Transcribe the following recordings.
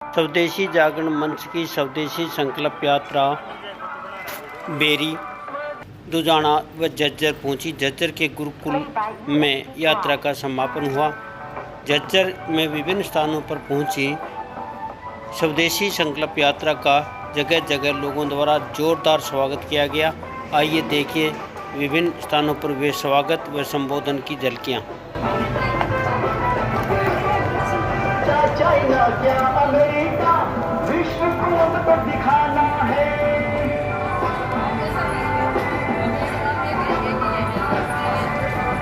स्वदेशी जागरण मंच की स्वदेशी संकल्प यात्रा बेरी, दुजाना व झज्जर पहुंची। झज्जर के गुरुकुल में यात्रा का समापन हुआ। झज्जर में विभिन्न स्थानों पर पहुंची स्वदेशी संकल्प यात्रा का जगह जगह लोगों द्वारा जोरदार स्वागत किया गया। आइए देखिए विभिन्न स्थानों पर वे स्वागत व संबोधन की झलकियाँ। चाइना क्या अमेरिका विश्व को तो दिखाना है।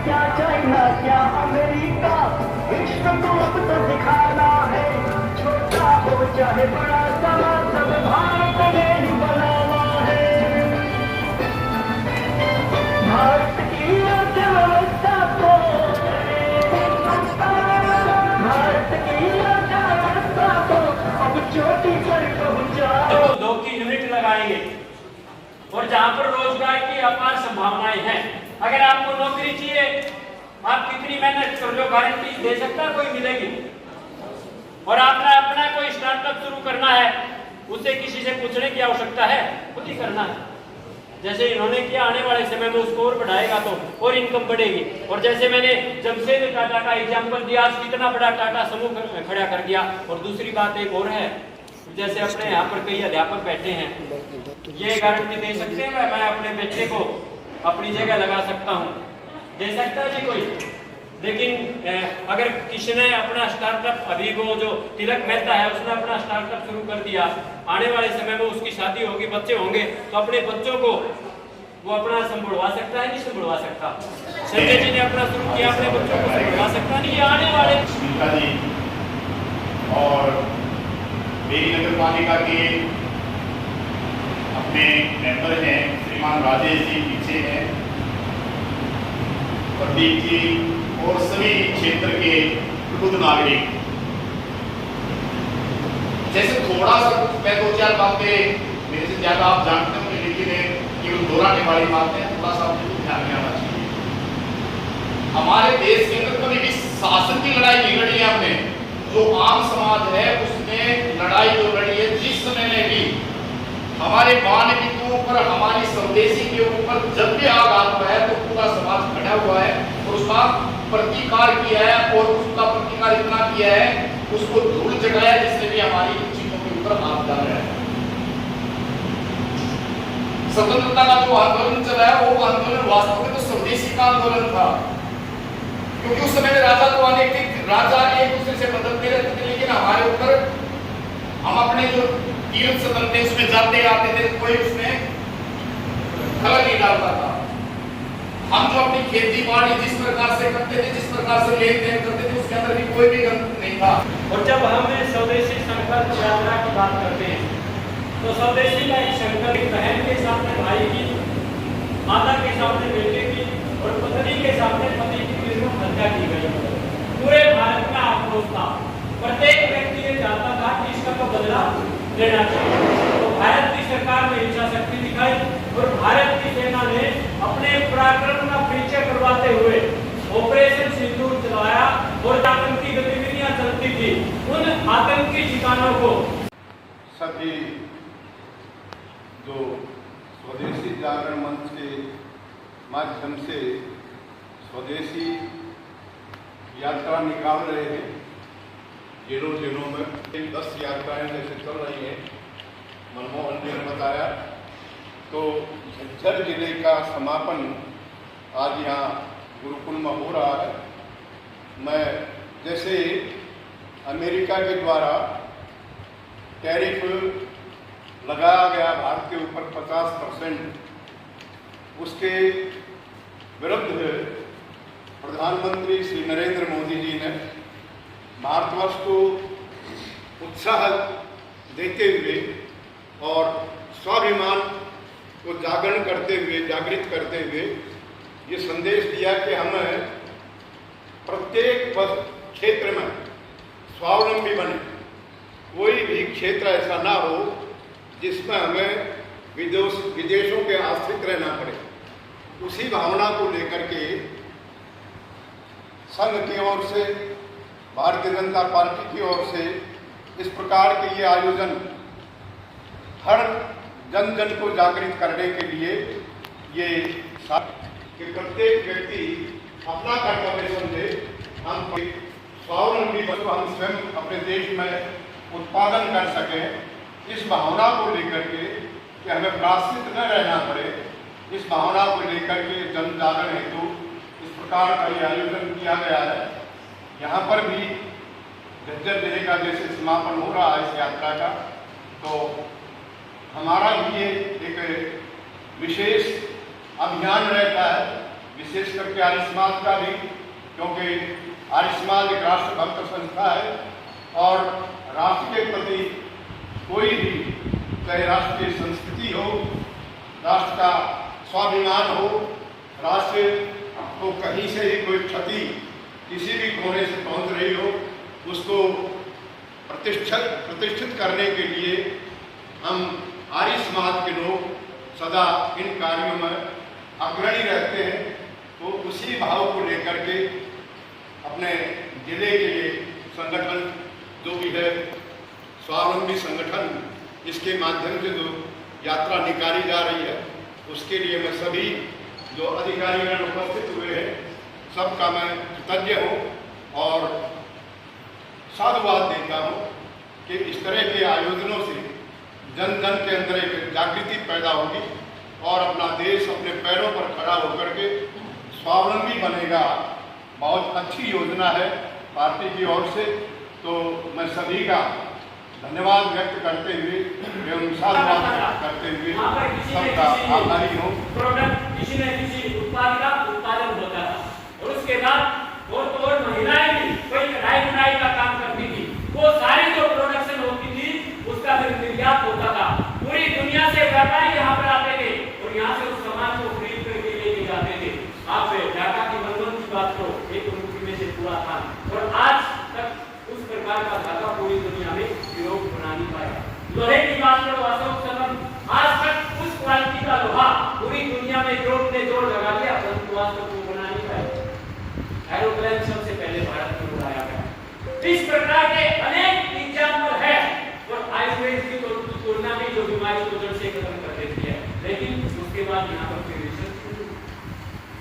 क्या चाइना क्या अमेरिका विश्व को तो दिखाना है। छोटा हो चाहे बड़ा सब भारत में ही बनाना है। भारत की अर्थव्यवस्था को दो की यूनिट लगाएंगे और जहां पर रोजगार की अपार संभावनाएं हैं। अगर आपको नौकरी चाहिए, आप कितनी मेहनत कर लो, गारंटी दे सकता कोई मिलेगी। और आपने अपना कोई स्टार्टअप शुरू करना है, उसे किसी से पूछने की आवश्यकता है, खुद ही करना है। जैसे इन्होंने किया, आने वाले समय में उसको और बढ़ाएगा तो और इनकम बढ़ेगी। और जैसे मैंने जमशेद टाटा का एग्जाम्पल दिया, आज कितना बड़ा टाटा समूह खड़ा कर दिया। और दूसरी बात एक और है, जैसे अपने यहाँ पर कई अध्यापक बैठे हैं, ये गारंटी दे सकते हैं मैं अपने बच्चे को अपनी जगह लगा सकता हूँ, दे सकता है जी कोई। लेकिन अगर किसी ने अपना स्टार्टअप, अभी वो जो तिलक मेहता है उसने अपना स्टार्टअप शुरू कर दिया, आने वाले समय में उसकी शादी होगी, बच्चे होंगे, तो अपने बच्चों को वो अपना संभलवा सकता है, नहीं संभलवा सकता। संजय जी ने अपना शुरू किया, अपने बच्चों को संभलवा सकता नहीं। ये आने वाले और बेरी नगर पालिका के अपने मेंबर हैं श्रीमान राजेश जी पीछे हैं, प्रदीप जी और सभी क्षेत्र के प्रबुद्ध नागरिक। जैसे थोड़ा सा मैं दो चार बातें मेरे से ज्यादा आप जानते होंगे, लेकिन केवल दोहराने वाली बातें थोड़ा सा आपको ध्यान में आना चाहिए। हमारे देश के अंदर कभी भी शासन की लड़ाई नहीं लड़ी है हमने। जो आम समाज है उसने लड़ाई जो लड़ी है, जिस समय में भी हमारे मानविकों पर, हमारी स्वदेशी के ऊपर जब भी आघात हुआ है तो पूरा समाज खड़ा हुआ है और उसका प्रतिकार किया है। और उसका प्रतिकार इतना किया है, उसको धूल चटाया जिसने भी हमारी चीजों के ऊपर हाथ डाला है। स्वतंत्रता का जो आंदोलन चला है वो आंदोलन वास्तव में तो स्वदेशी का आंदोलन था, क्योंकि उस समय में राजा तो अनेक थे, राजा एक दूसरे से बदलते रहते थे, लेकिन हमारे ऊपर हम अपने जो तीर्थ सदन थे उसमें जाते आते थे, कोई उसमें खलल नहीं डालता था। हम जो अपनी खेती बाड़ी जिस प्रकार से करते थे, जिस प्रकार से लेन देन करते थे, उसके अंदर भी कोई भी गलत नहीं था। और जब हम स्वदेशी संकल्प यात्रा की बात करते हैं तो स्वदेशी का एक संकल्प बहन के सामने भाई की, माता के सामने बेटे की और पत्नी के सामने पति की हत्या की गई। पूरे भारत में आक्रोश था, प्रत्येक व्यक्ति ये चाहता था कि इसका तो बदला लेना चाहिए। तो भारत की सरकार ने इच्छा शक्ति दिखाई और भारत की सेना ने अपने पराक्रम का परिचय करवाते हुए ऑपरेशन सिंदूर चलाया और आतंकी गतिविधियां चलती थी, उन आतंकी ठिकानों को सभी जो स्वदेशी जागरण मंच के माध्यम से स्वदेशी यात्रा निकाल रहे हैं। जिलों में 10 यात्राएं जैसे चल रही हैं, मनमोहन जी ने बताया। तो झज्जर जिले का समापन आज यहाँ गुरुकुल में हो रहा है। मैं जैसे अमेरिका के द्वारा टैरिफ लगाया गया भारत के ऊपर 50%, उसके विरुद्ध प्रधानमंत्री श्री नरेंद्र मोदी जी ने भारतवर्ष को उत्साह देते हुए और स्वाभिमान को जागरण करते हुए, जागृत करते हुए ये संदेश दिया कि हमें प्रत्येक क्षेत्र में स्वावलंबी बने। कोई भी क्षेत्र ऐसा ना हो जिसमें हमें विदेशों के आश्रित रहना पड़े। उसी भावना को लेकर के संघ की ओर से, भारतीय जनता पार्टी की ओर से इस प्रकार के ये आयोजन हर जन जन को जागृत करने के लिए ये कि प्रत्येक व्यक्ति अपना कर्तव्य समझे, हम स्वावलंबी वस्तु हम स्वयं अपने देश में उत्पादन कर सकें। इस भावना को लेकर के कि हमें प्राश्चित न रहना पड़े, इस भावना को लेकर के जन जागरण हेतु इस प्रकार का ये आयोजन किया गया है। यहाँ पर भी झज्जर जिले का जैसे समापन हो रहा है इस यात्रा का, तो हमारा भी ये एक विशेष अभियान रहता है, विशेष करके आर्य समाज का भी, क्योंकि आर्य समाज एक राष्ट्रभक्त संस्था है और राष्ट्र के प्रति कोई भी, चाहे राष्ट्र की संस्कृति हो, राष्ट्र का स्वाभिमान हो, राष्ट्र को कहीं से ही कोई क्षति किसी भी कोने से पहुंच रही हो, उसको प्रतिष्ठित करने के लिए हम आर्य समाज के लोग सदा इन कार्यों में अग्रणी रहते हैं। तो उसी भाव को लेकर के अपने जिले के लिए संगठन जो भी है स्वावलंबी संगठन, इसके माध्यम से जो यात्रा निकाली जा रही है, उसके लिए मैं सभी जो अधिकारीगण उपस्थित हुए हैं सबका मैं कृतज्ञ हूँ और साधुवाद देता हूँ कि इस तरह के आयोजनों से जन जन के अंदर एक जागृति पैदा होगी और अपना देश अपने पैरों पर खड़ा होकर के स्वावलंबी बनेगा। बहुत अच्छी योजना है पार्टी की ओर से, तो मैं सभी का धन्यवाद व्यक्त करते हुए एवं साधुवाद करते हुए सबका आभारी हूँ। प्रोडक्ट किसी न किसी उत्पाद का उत्पादन होता था और उसके बाद और महिलाएं भी कोई कढ़ाई बुनाई का काम करती थी, वो सारी जो प्रोडक्शन होती थी उसका फिर निर्यात होता था। पूरी दुनिया से व्यापारी यहाँ पर आते थे और यहाँ से उस सामान को खरीद करके लेके जाते थे। आप ढाका की बंधन की बात करो, एक उनकी में से पूरा था और आज तक उस प्रकार का धागा पूरी दुनिया में यूरोप बना नहीं पाया। लोहे की बात करो, अशोक संबंध, आज तक उस क्वालिटी का लोहा पूरी दुनिया में यूरोप ने जोर लगा लिया, परंतु आज तक वो बना नहीं पाया। एरोप्लेन सबसे पहले भारत में उड़ाया गया। इस प्रकार के अनेक एग्जाम्पल है और आयुर्वेद की तुलना में जो बीमारी को जड़ से खत्म कर देती है, लेकिन उसके बाद यहाँ पर फिर रिसर्च शुरू।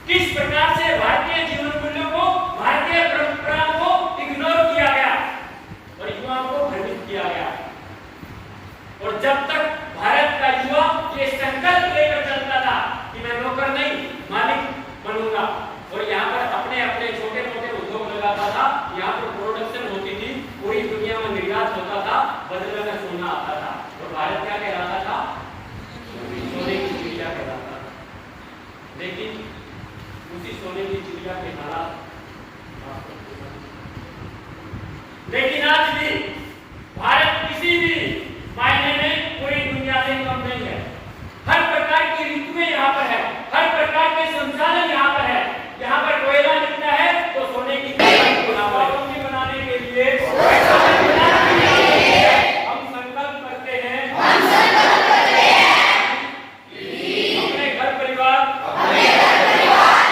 किस प्रकार से भारतीय जीवन मूल्यों को, भारतीय परंपराओं को इग्नोर किया गया और युवाओं को भ्रमित किया गया। और जब तक भारत का युवा ये संकल्प लेकर चलता था कि मैं नौकर नहीं मालिक बनूंगा और यहाँ पर अपने अपने छोटे मोटे उद्योग लगाता था, यहाँ पर प्रोडक्शन होती थी, पूरी दुनिया में निर्यात होता था, बदले में सोना आता था और भारत क्या कहलाता था? सोने की चिड़िया कहलाता था। लेकिन उसी सोने की चिड़िया के हालात, लेकिन आज भी भारत किसी भी मायने में पूरी दुनिया से कम नहीं है। हर प्रकार की ऋतुएं यहाँ पर है, हर प्रकार के संसाधन यहाँ पर है। यहाँ पर कोयला मिलता है तो सोने की स्वावलंबी बनाने के लिए हम संकल्प करते हैं अपने घर परिवार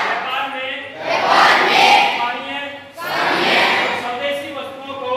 व्यापार में स्थानीय स्वदेशी वस्तुओं को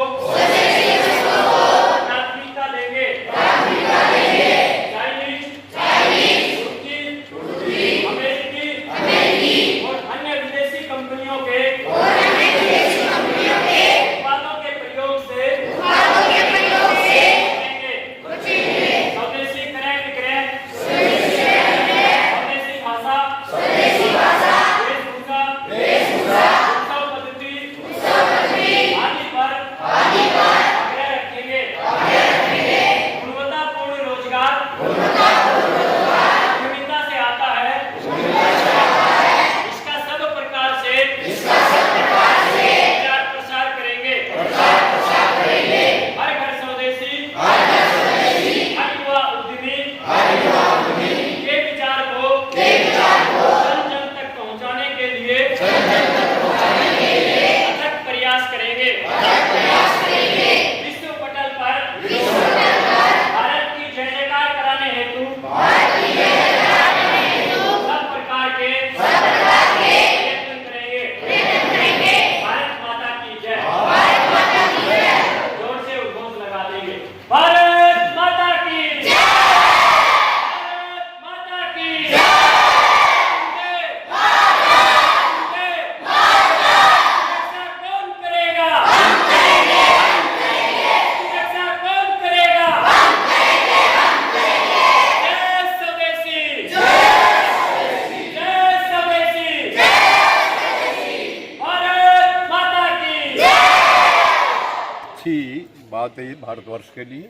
आते हैं भारतवर्ष के लिए।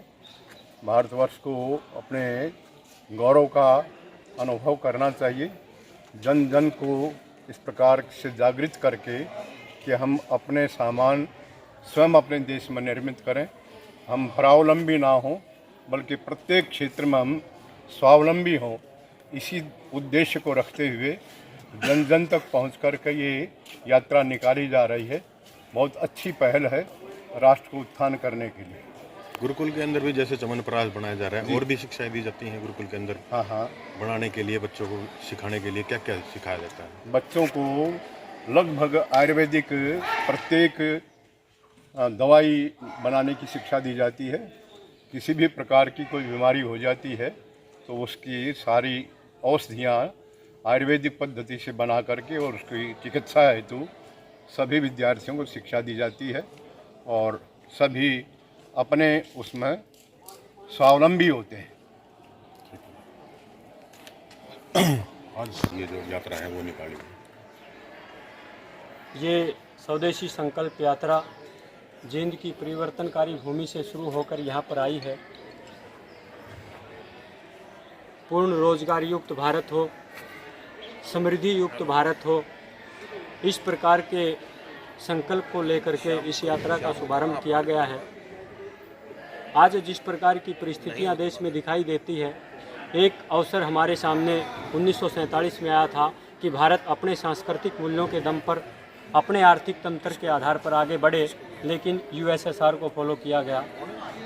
भारतवर्ष को अपने गौरव का अनुभव करना चाहिए। जन जन को इस प्रकार से जागृत करके कि हम अपने सामान स्वयं अपने देश में निर्मित करें, हम परावलंबी ना हों बल्कि प्रत्येक क्षेत्र में हम स्वावलंबी हों। इसी उद्देश्य को रखते हुए जन जन तक पहुँच कर के ये यात्रा निकाली जा रही है। बहुत अच्छी पहल है राष्ट्र को उत्थान करने के लिए। गुरुकुल के अंदर भी जैसे चमनप्राश बनाया जा रहा है, और भी शिक्षाएं दी जाती हैं गुरुकुल के अंदर? हाँ, बनाने के लिए, बच्चों को सिखाने के लिए क्या क्या सिखाया जाता है? बच्चों को लगभग आयुर्वेदिक प्रत्येक दवाई बनाने की शिक्षा दी जाती है। किसी भी प्रकार की कोई बीमारी हो जाती है तो उसकी सारी औषधियाँ आयुर्वेदिक पद्धति से बना करके और उसकी चिकित्सा हेतु सभी विद्यार्थियों को शिक्षा दी जाती है और सभी अपने उसमें स्वावलंबी होते हैं। आज ये जो यात्रा है वो निकाली, ये स्वदेशी संकल्प यात्रा जींद की परिवर्तनकारी भूमि से शुरू होकर यहाँ पर आई है। पूर्ण रोजगार युक्त भारत हो, समृद्धि युक्त भारत हो, इस प्रकार के संकल्प को लेकर के इस यात्रा का शुभारंभ किया गया है। आज जिस प्रकार की परिस्थितियां देश में दिखाई देती है, एक अवसर हमारे सामने 1947 में आया था कि भारत अपने सांस्कृतिक मूल्यों के दम पर अपने आर्थिक तंत्र के आधार पर आगे बढ़े, लेकिन यूएसएसआर को फॉलो किया गया।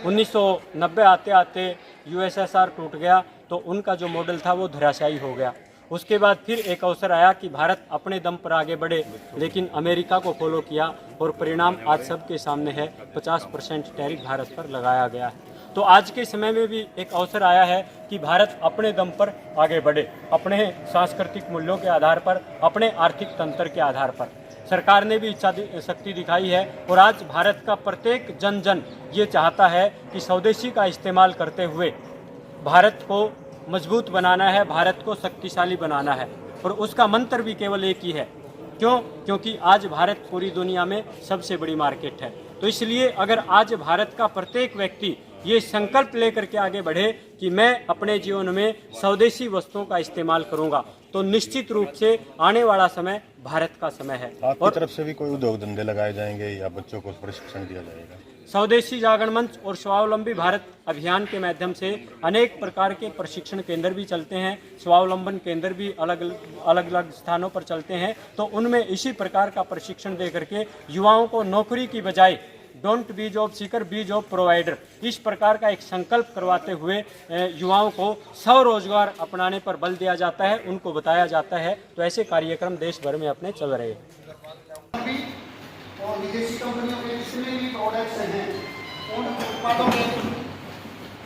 1990 आते आते यूएसएसआर टूट गया तो उनका जो मॉडल था वो धराशायी हो गया। उसके बाद फिर एक अवसर आया कि भारत अपने दम पर आगे बढ़े, लेकिन अमेरिका को फॉलो किया और परिणाम आज सबके सामने है। 50% टैरिफ भारत पर लगाया गया है। तो आज के समय में भी एक अवसर आया है कि भारत अपने दम पर आगे बढ़े, अपने सांस्कृतिक मूल्यों के आधार पर, अपने आर्थिक तंत्र के आधार पर। सरकार ने भी इच्छा शक्ति दिखाई है और आज भारत का प्रत्येक जन जन ये चाहता है कि स्वदेशी का इस्तेमाल करते हुए भारत को मजबूत बनाना है, भारत को शक्तिशाली बनाना है। और उसका मंत्र भी केवल एक ही है। क्यों? क्योंकि आज भारत पूरी दुनिया में सबसे बड़ी मार्केट है। तो इसलिए अगर आज भारत का प्रत्येक व्यक्ति ये संकल्प लेकर के आगे बढ़े कि मैं अपने जीवन में स्वदेशी वस्तुओं का इस्तेमाल करूंगा, तो निश्चित रूप से आने वाला समय भारत का समय है। आपकी और तरफ से भी कोई उद्योग धंधे लगाए जाएंगे या बच्चों को प्रशिक्षण दिया जाएगा? स्वदेशी जागरण मंच और स्वावलंबी भारत अभियान के माध्यम से अनेक प्रकार के प्रशिक्षण केंद्र भी चलते हैं, स्वावलंबन केंद्र भी अलग अलग स्थानों पर चलते हैं। तो उनमें इसी प्रकार का प्रशिक्षण दे करके युवाओं को नौकरी की बजाय don't be job seeker, be job provider, इस प्रकार का एक संकल्प करवाते हुए युवाओं को स्वरोजगार अपनाने पर बल दिया जाता है, उनको बताया जाता है। तो ऐसे कार्यक्रम देश भर में अपने चल रहे हैं। और विदेशी कंपनियों के जितने भी प्रोडक्ट्स हैं, उन उत्पादों के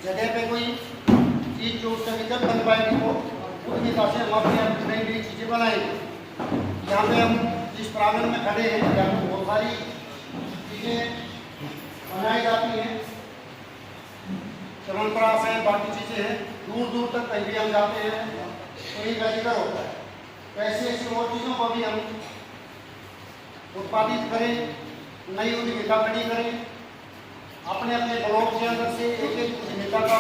जगह पे कोई चीज़ जो उसका विकल्प बन पाएगी वो उस हिसाब से हम अपनी नई नई चीज़ें बनाएंगे। यहाँ पे हम जिस प्रांगण में खड़े हैं, यहाँ पे बहुत सारी चीज़ें बनाई जाती हैं, चमनप्राश है, बाकी चीज़ें हैं। दूर दूर तक कहीं भी हम जाते हैं तो ये बेहतर होता है। तो ऐसी ऐसी और चीज़ों को भी हम उत्पादित करें, नई उद्यमिता खड़ी करें, अपने अपने ब्लॉक के अंदर से एक एक उद्यमिता का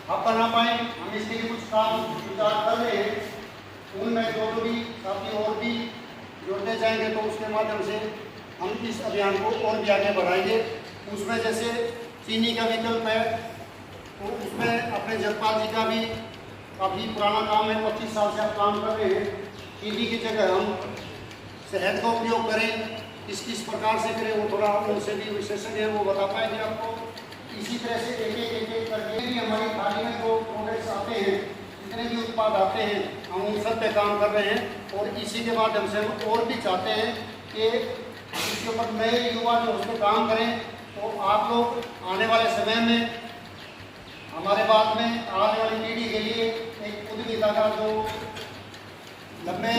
आप बना पाएँ। हम इसके लिए कुछ काम विचार कर रहे हैं, उनमें जो भी साथी और भी जुड़ते जाएंगे तो उसके माध्यम से हम इस अभियान को और भी आगे बढ़ाएंगे। उसमें जैसे चीनी का विकल्प है तो उसमें अपने जगपाल जी का भी काफ़ी पुराना काम है, 25 साल से आप काम कर रहे हैं। चीनी की जगह हम शहद का उपयोग करें, किस प्रकार से करें वो थोड़ा उनसे भी विशेषज्ञ है वो बता पाएंगे आपको। इसी तरह से एक एक करके भी हमारी थाली में जो प्रोडक्ट्स आते हैं, जितने भी उत्पाद आते हैं, हम उन सब पे काम कर रहे हैं। और इसी के माध्यम से हम और भी चाहते हैं कि इसके ऊपर नए युवा जो उस पर काम करें। तो आप लोग आने वाले समय में, हमारे बाद में आने वाली पीढ़ी के लिए एक उद्यमिता का जो लंबे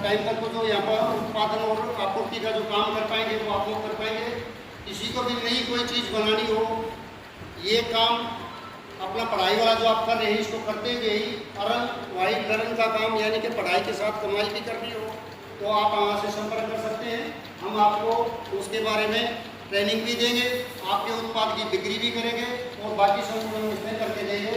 टाइम तक को जो यहाँ पर उत्पादन और आपूर्ति का जो काम कर पाएंगे वो आप लोग कर पाएंगे। किसी को भी नई कोई चीज़ बनानी हो, ये काम अपना पढ़ाई वाला जो आप कर रहे हैं इसको करते हुए ही वाइट लर्न का काम यानी कि पढ़ाई के साथ कमाई भी करनी हो तो आप हमारे से संपर्क कर सकते हैं। हम आपको उसके बारे में ट्रेनिंग भी देंगे, आपके उत्पाद की बिक्री भी करेंगे और बाकी सब इसमें करके देंगे।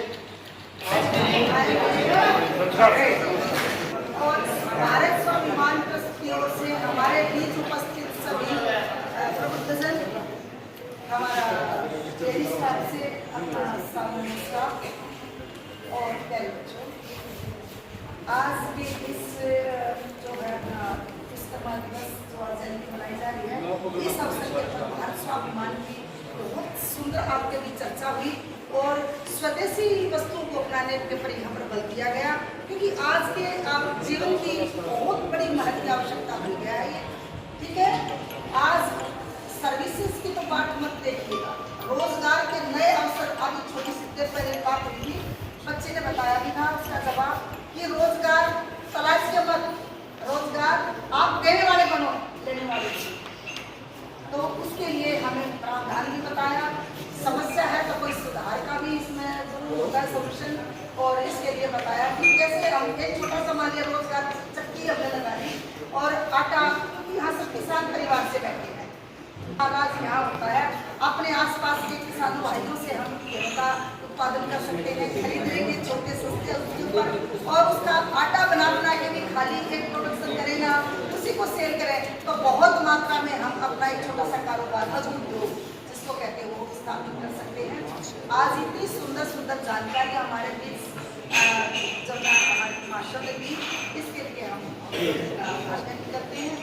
और भारत स्वाभिमान ट्रस्ट की ओर से हमारे बीच उपस्थित सभी प्रबुद्धजन, हमारा डेयरी स्टाफ से अपना सामूहिक स्टाफ और प्यारे बच्चों, आज के इस जो है विश्वकर्मा दिवस जो आज जयंती मनाई जा रही है, इस अवसर के ऊपर भारत स्वाभिमान की बहुत सुंदर आपके बीच चर्चा हुई और स्वदेशी वस्तुओं को अपनाने के ऊपर यहाँ पर बल दिया गया, क्योंकि आज के आप जीवन की बहुत बड़ी महत्व की आवश्यकता बन गया है ये। ठीक है, आज सर्विसेज की तो बात मत देखिएगा, रोजगार के नए अवसर, अभी छोटी सी देर पहले बात हुई थी, बच्चे ने बताया भी था उसका जवाब कि रोजगार तलाशिए मत, रोजगार आप देने वाले बनो, लेने वाले नहीं। तो उसके लिए हमें प्रावधान भी बताया, समस्या है तो कोई सुधार का भी इसमें जरूर होगा सोल्यूशन, और इसके लिए बताया कि कैसे हम एक छोटा सा मान लिया रोजगार चक्की हमने लगाई और आटा, क्योंकि यहाँ सब किसान परिवार से बैठे हैं, आगाज यहाँ होता है, अपने आसपास के किसानों भाइयों से हम गेहूं का उत्पादन कर सकते हैं, खरीद लेंगे छोटे सस्ते उसके ऊपर, और उसका आटा बना के भी खाली एक प्रोडक्शन करें ना, उसी को सेल करें, तो बहुत मात्रा में हम अपना एक छोटा सा कारोबार, मजबूत उद्योग जिसको कहते हैं वो स्थापित कर सकते हैं। आज इतनी सुंदर सुंदर जानकारियाँ हमारे बीच जब हमारे मास्टर ने दी, इसके लिए हम धन्यवाद करते हैं।